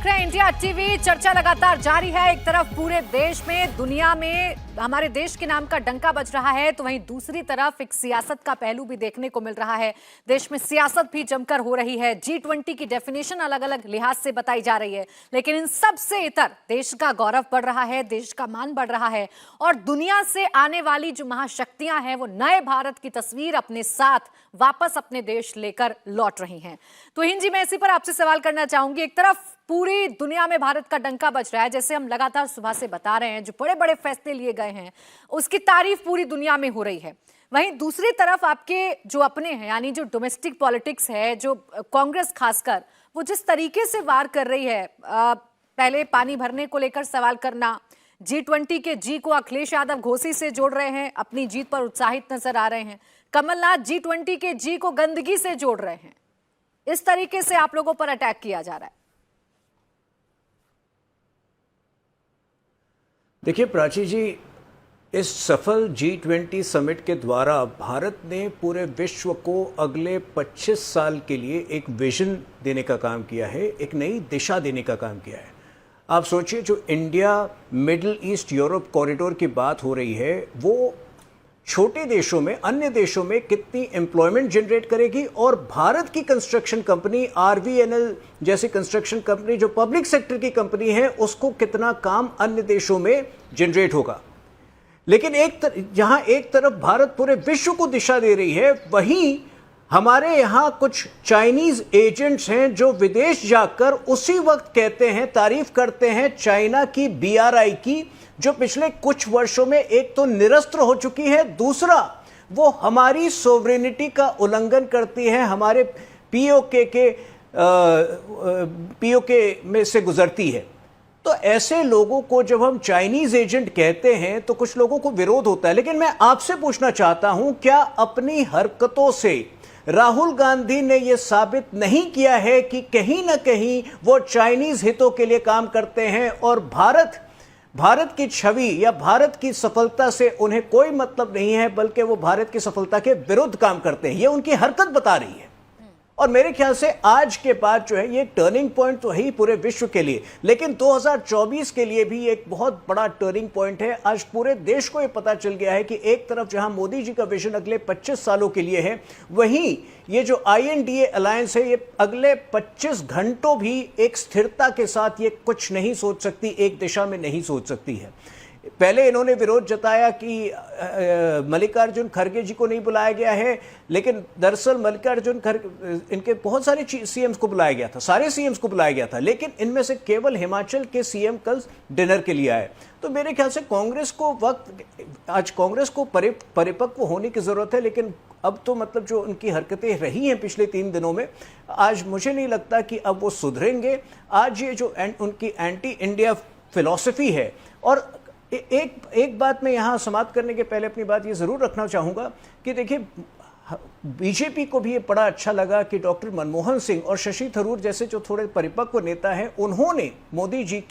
देख रहे हैं इंडिया टीवी। चर्चा लगातार जारी है। एक तरफ पूरे देश में, दुनिया में हमारे देश के नाम का डंका बज रहा है, तो वहीं दूसरी तरफ एक सियासत का पहलू भी देखने को मिल रहा है। देश में सियासत भी जमकर हो रही है। G20 की डेफिनेशन अलग अलग लिहाज से बताई जा रही है, लेकिन इन सब से इतर देश का गौरव बढ़ रहा है, देश का मान बढ़ रहा है और दुनिया से आने वाली जो महाशक्तियां हैं वो नए भारत की तस्वीर अपने साथ वापस अपने देश लेकर लौट रही हैं। तो हिंद जी, मैं इसी पर आपसे सवाल करना चाहूंगी। एक तरफ पूरी दुनिया में भारत का डंका बज रहा है, जैसे हम लगातार सुबह से बता रहे हैं, जो बड़े बड़े फैसले लिए गए हैं उसकी तारीफ पूरी दुनिया में हो रही है। वहीं दूसरी तरफ आपके जो अपने हैं, यानी जो डोमेस्टिक पॉलिटिक्स है, जो कांग्रेस खासकर, वो जिस तरीके से वार कर रही है, पहले पानी भरने को लेकर सवाल करना, G20 के जी को अखिलेश यादव घोसी से जोड़ रहे हैं, अपनी जीत पर उत्साहित नजर आ रहे हैं। कमलनाथ G20 के जी को गंदगी से जोड़ रहे हैं। इस तरीके से आप लोगों पर अटैक किया जा रहा है। देखिए प्राची जी, इस सफल G20 समिट के द्वारा भारत ने पूरे विश्व को अगले 25 साल के लिए एक विजन देने का काम किया है, एक नई दिशा देने का काम किया है। आप सोचिए, जो India middle east Europe corridor की बात हो रही है, वो छोटे देशों में, अन्य देशों में कितनी एम्प्लॉयमेंट जनरेट करेगी और भारत की कंस्ट्रक्शन कंपनी RVNL जैसी कंस्ट्रक्शन कंपनी जो पब्लिक सेक्टर की कंपनी है, उसको कितना काम अन्य देशों में जनरेट होगा। लेकिन जहां एक तरफ भारत पूरे विश्व को दिशा दे रही है, वहीं हमारे यहां कुछ चाइनीज एजेंट्स हैं जो विदेश जाकर उसी वक्त कहते हैं, तारीफ करते हैं चाइना की BRI की, जो पिछले कुछ वर्षों में एक तो निरस्त्र हो चुकी है, दूसरा वो हमारी सोवरेनिटी का उल्लंघन करती है, हमारे POK में से गुजरती है। तो ऐसे लोगों को जब हम चाइनीज एजेंट कहते हैं तो कुछ लोगों को विरोध होता है। लेकिन मैं आपसे पूछना चाहता हूं, क्या अपनी हरकतों से राहुल गांधी ने यह साबित नहीं किया है कि कहीं ना कहीं वो चाइनीज हितों के लिए काम करते हैं और भारत की छवि या भारत की सफलता से उन्हें कोई मतलब नहीं है, बल्कि वो भारत की सफलता के विरुद्ध काम करते हैं? ये उनकी हरकत बता रही है। और मेरे ख्याल से आज के बाद जो है ये टर्निंग पॉइंट तो है ही पूरे विश्व के लिए, लेकिन 2024 के लिए भी एक बहुत बड़ा टर्निंग पॉइंट है। आज पूरे देश को ये पता चल गया है कि एक तरफ जहां मोदी जी का विजन अगले 25 सालों के लिए है, वहीं ये जो INDA अलायंस है, ये अगले 25 घंटों भी एक स्थिरता के साथ ये कुछ नहीं सोच सकती, एक दिशा में नहीं सोच सकती है। पहले इन्होंने विरोध जताया कि मल्लिकार्जुन खड़गे जी को नहीं बुलाया गया है, लेकिन दरअसल मल्लिकार्जुन खड़गे, इनके बहुत सारे CMs को बुलाया गया था, सारे CMs को बुलाया गया था, लेकिन इनमें से केवल हिमाचल के CM कल डिनर के लिए आए। तो मेरे ख्याल से कांग्रेस को आज कांग्रेस को परिपक्व होने की जरूरत है। लेकिन अब तो मतलब जो उनकी हरकतें रही हैं पिछले 3 दिनों में, आज मुझे नहीं लगता कि अब वो सुधरेंगे। आज ये जो उनकी एंटी इंडिया फिलॉसफी है, और एक बात मैं यहां समाप्त करने के पहले अपनी बात ये जरूर रखना चाहूंगा कि देखिए, बीजेपी को भी ये बड़ा अच्छा लगा कि डॉक्टर मनमोहन सिंह और शशि थरूर जैसे जो थोड़े परिपक्व नेता हैं, उन्होंने मोदी जी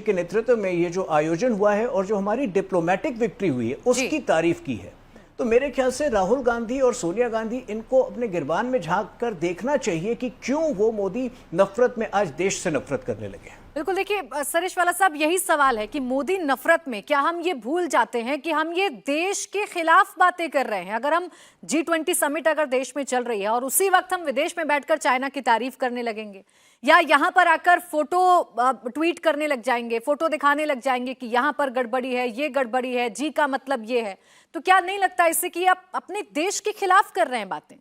के नेतृत्व में ये जो आयोजन हुआ है और जो हमारी डिप्लोमेटिक विक्ट्री हुई है, उसकी तारीफ की है। तो मेरे ख्याल से राहुल गांधी और सोनिया गांधी, इनको अपने गिरबान में झांक कर देखना चाहिए कि क्यों वो मोदी नफरत में आज देश से नफरत करने लगे। बिल्कुल, देखिए सरेश वाला साहब, यही सवाल है कि मोदी नफरत में क्या हम ये भूल जाते हैं कि हम ये देश के खिलाफ बातें कर रहे हैं? अगर हम G20 समिट अगर देश में चल रही है और उसी वक्त हम विदेश में बैठकर चाइना की तारीफ करने लगेंगे, या यहाँ पर आकर फोटो ट्वीट करने लग जाएंगे, फोटो दिखाने लग जाएंगे कि यहाँ पर गड़बड़ी है, ये गड़बड़ी है, जी का मतलब ये है, तो क्या नहीं लगता इससे कि आप अपने देश के खिलाफ कर रहे हैं बातें?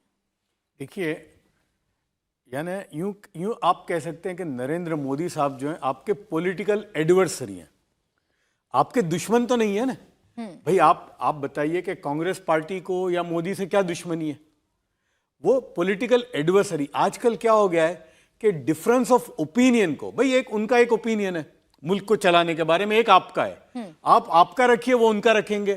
देखिए, यानी यूं आप कह सकते हैं कि नरेंद्र मोदी साहब जो हैं आपके पॉलिटिकल एडवर्सरी हैं, आपके दुश्मन तो नहीं है ना। भाई आप बताइए कि कांग्रेस पार्टी को या मोदी से क्या दुश्मनी है? वो पॉलिटिकल एडवर्सरी। आजकल क्या हो गया है कि डिफरेंस ऑफ ओपिनियन को, भाई एक उनका एक ओपिनियन है मुल्क को चलाने के बारे में, एक आपका है, आप आपका रखिए, वो उनका रखेंगे,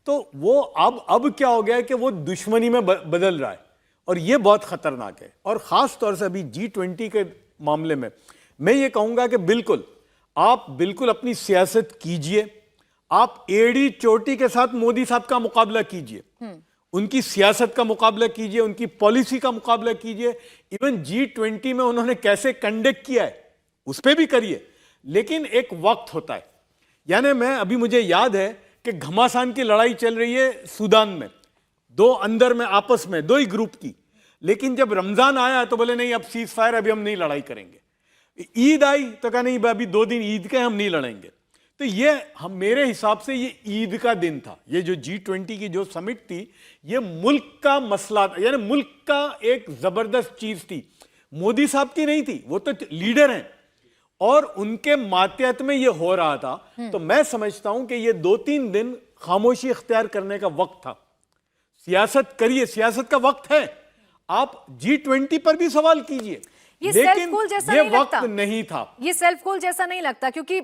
तो वो अब क्या हो गया है कि वो दुश्मनी में बदल रहा है, और ये बहुत खतरनाक है। और खास तौर से अभी G20 के मामले में मैं ये कहूंगा कि आप बिल्कुल अपनी सियासत कीजिए, आप एड़ी चोटी के साथ मोदी साहब का मुकाबला कीजिए, उनकी सियासत का मुकाबला कीजिए, उनकी पॉलिसी का मुकाबला कीजिए, इवन G20 में उन्होंने कैसे कंडक्ट किया है उस पर भी करिए। लेकिन एक वक्त होता है, यानी मुझे याद है कि घमासान की लड़ाई चल रही है सूडान में, दो अंदर में आपस में दो ही ग्रुप की, लेकिन जब रमजान आया तो बोले नहीं अब सीज फायर, अभी हम नहीं लड़ाई करेंगे। ईद आई तो कहा नहीं अभी 2 दिन ईद के हम नहीं लड़ेंगे। तो ये हम मेरे हिसाब से ये ईद का दिन था। ये जो G20 की जो समिट थी ये मुल्क का मसला था, यानी मुल्क का एक जबरदस्त चीज थी, मोदी साहब की नहीं थी, वो तो लीडर हैं और उनके मातहत में ये हो रहा था। तो मैं समझता हूं कि ये 2-3 दिन खामोशी इख्तियार करने का वक्त था। सियासत करिए, सियासत का वक्त है, आप G20 पर भी सवाल कीजिए, ये सेल्फ लेकिन गोल जैसा ये नहीं वक्त लगता। नहीं था। ये सेल्फ गोल जैसा नहीं लगता, क्योंकि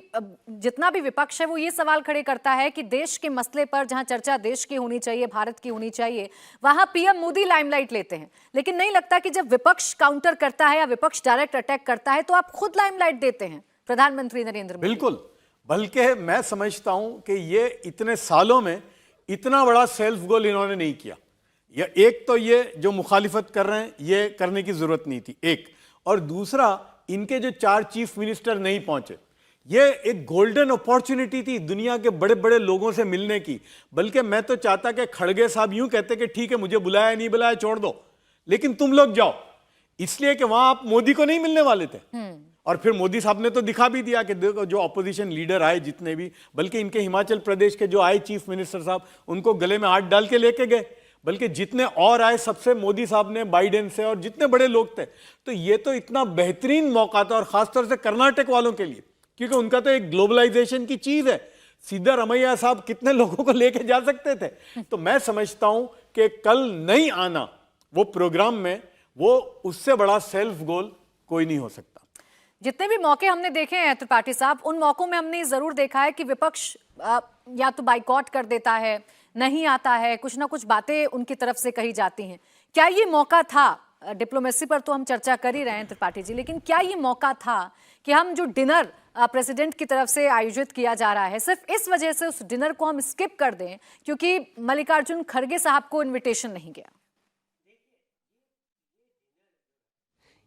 जितना भी विपक्ष है वो ये सवाल खड़े करता है कि देश के मसले पर जहां चर्चा देश की होनी चाहिए, भारत की होनी चाहिए, वहां पीएम मोदी लाइमलाइट लेते हैं। लेकिन नहीं लगता कि जब विपक्ष काउंटर करता है या विपक्ष डायरेक्ट अटैक करता है तो आप खुद लाइमलाइट देते हैं प्रधानमंत्री नरेंद्र मोदी। बिल्कुल, बल्कि मैं समझता हूं कि ये इतने सालों में इतना बड़ा सेल्फ गोल इन्होंने नहीं किया। एक तो ये जो मुखालिफत कर रहे हैं ये करने की जरूरत नहीं थी, एक, और दूसरा इनके जो 4 चीफ मिनिस्टर नहीं पहुंचे, ये एक गोल्डन अपॉर्चुनिटी थी दुनिया के बड़े बड़े लोगों से मिलने की। बल्कि मैं तो चाहता कि खड़गे साहब यूं कहते कि ठीक है मुझे बुलाया नहीं बुलाया छोड़ दो, लेकिन तुम लोग जाओ, इसलिए कि वहां आप मोदी को नहीं मिलने वाले थे। और फिर मोदी साहब ने तो दिखा भी दिया कि देखो जो अपोजिशन लीडर आए जितने भी, बल्कि इनके हिमाचल प्रदेश के जो आए चीफ मिनिस्टर साहब उनको गले में हाथ डाल के लेके गए, बल्कि जितने और आए सबसे मोदी साहब ने, बाइडेन से और जितने बड़े लोग थे। तो ये तो इतना बेहतरीन मौका था, और खासतौर से कर्नाटक वालों के लिए, क्योंकि उनका तो एक ग्लोबलाइजेशन की चीज है। सिद्धारमैया साहब कितने लोगों को लेके जा सकते थे। तो मैं समझता हूं कि कल नहीं आना वो प्रोग्राम में, वो उससे बड़ा सेल्फ गोल कोई नहीं हो सकता। जितने भी मौके हमने देखे हैं त्रिपाठी साहब, उन मौकों में हमने जरूर देखा है कि विपक्ष या तो बाइकॉट कर देता है, नहीं आता है, कुछ ना कुछ बातें उनकी तरफ से कही जाती हैं। क्या ये मौका था, डिप्लोमेसी पर तो हम चर्चा कर ही रहे हैं त्रिपाठी जी, लेकिन क्या ये मौका था कि हम जो डिनर प्रेसिडेंट की तरफ से आयोजित किया जा रहा है सिर्फ इस वजह से उस डिनर को हम स्किप कर दें क्योंकि मल्लिकार्जुन खड़गे साहब को इन्विटेशन नहीं गया?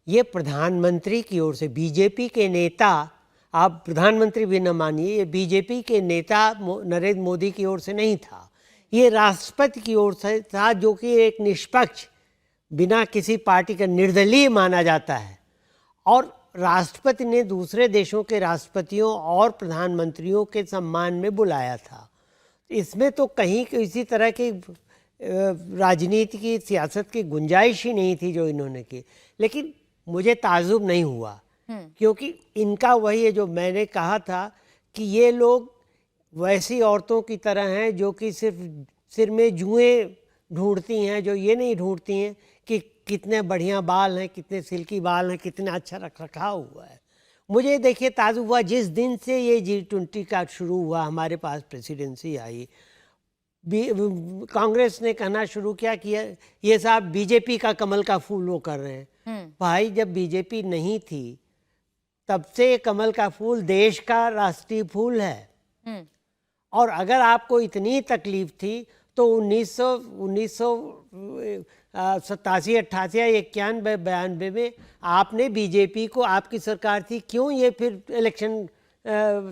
ये प्रधानमंत्री की ओर से, बीजेपी के नेता, आप प्रधानमंत्री भी न मानिए, ये बीजेपी के नेता नरेंद्र मोदी की ओर से नहीं था, ये राष्ट्रपति की ओर से था, जो कि एक निष्पक्ष, बिना किसी पार्टी का निर्दलीय माना जाता है। और राष्ट्रपति ने दूसरे देशों के राष्ट्रपतियों और प्रधानमंत्रियों के सम्मान में बुलाया था। इसमें तो कहीं किसी तरह की राजनीति की, सियासत की गुंजाइश ही नहीं थी जो इन्होंने की। लेकिन मुझे ताज्जुब नहीं हुआ, क्योंकि इनका वही है जो मैंने कहा था कि ये लोग वैसी औरतों की तरह हैं जो कि सिर्फ सिर में जुएं ढूंढती हैं, जो ये नहीं ढूंढती हैं कि कितने बढ़िया बाल हैं, कितने सिल्की बाल हैं, कितना अच्छा रख रखाव हुआ है। मुझे देखिए ताज्जुब हुआ जिस दिन से ये G20 का शुरू हुआ, हमारे पास प्रेसिडेंसी आई, कांग्रेस ने कहना शुरू किया कि ये साहब बीजेपी का कमल का फूल वो कर रहे हैं। भाई, जब बीजेपी नहीं थी तब से कमल का फूल देश का राष्ट्रीय फूल है। और अगर आपको इतनी तकलीफ थी तो 1987, 88 या 91, 92 में आपने बीजेपी को, आपकी सरकार थी, क्यों ये फिर इलेक्शन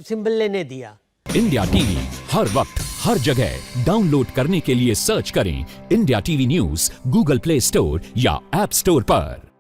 सिंबल लेने दिया? इंडिया टीवी हर वक्त हर जगह डाउनलोड करने के लिए सर्च करें India TV news Google play store या ऐप स्टोर पर।